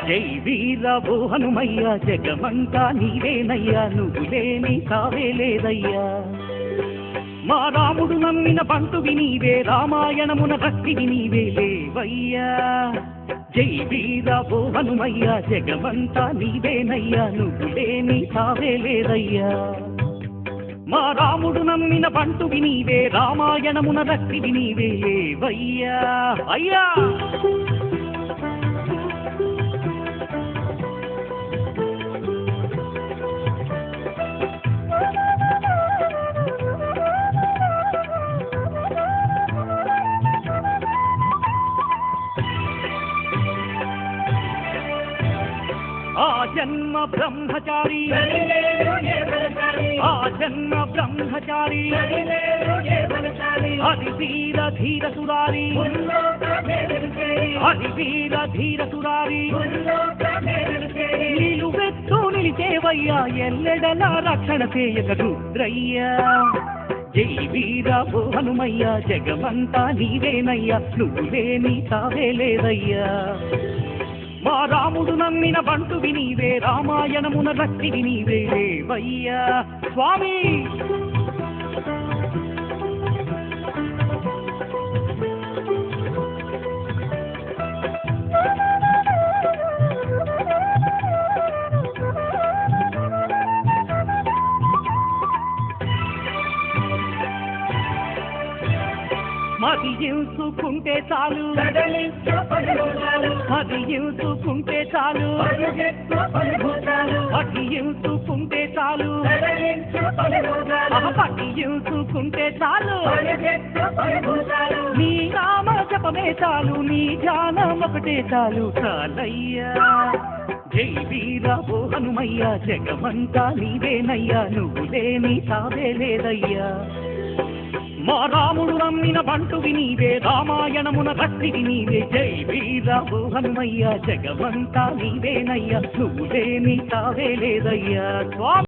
జై వీరవో హనుమయ్య జగమంతా నీవేనయ్యా నువ్వు లేని తావే లేదయ్యా మా రాముడు నమ్మిన బంటువి నీవే రామాయణమున భక్తివి నీవే లేవయ్యా జై వీరవో హనుమయ్య జగమంతా నీవేనయ్యా నువ్వు లేని తావే లేదయ్యా మా రాముడు నమ్మిన బంటువి నీవే రామాయణమున భక్తివి నీవే లేవయ్యా అయ్యా ఆ జన్మ బ్రహ్మచారి ఆ జన్మ బ్రహ్మచారి హరి వీర ధీర సురారి హరి వీర ధీర సురారి నిలువెత్తు నిలిచేవయ్యా ఎల్లెడలా రక్షణ చేయక రుద్రయ్యా జై వీరవో హనుమయ్య జగమంతా నీవేనయ్యా నువ్వు లేని తావే లేదయ్యా మా రాముడు నమ్మిన బంటువి నీవే రామాయణమున భక్తివి నీవే లేవయ్యా స్వామి మదించుకుంటే చాలు మదించుకుంటే చాలు పట్టించుకుంటే చాలు పట్టించుకుంటే చాలు నీ నామ జపమే చాలు నీ ధ్యానం ఒకటే చాలు చాలయ్యా జై వీరవో హనుమయ్య జగమంతా నీవేనయ్యా నువ్వు లేని తావే లేదయ్యా మా రాముడు నమ్మిన బంటువి నీవే రామాయణమున భక్తివి నీవే జై వీరవో హనుమయ్య జగమంతా నీవేనయ్యా నువ్వు లేని తావే లేదయ్యా స్వామి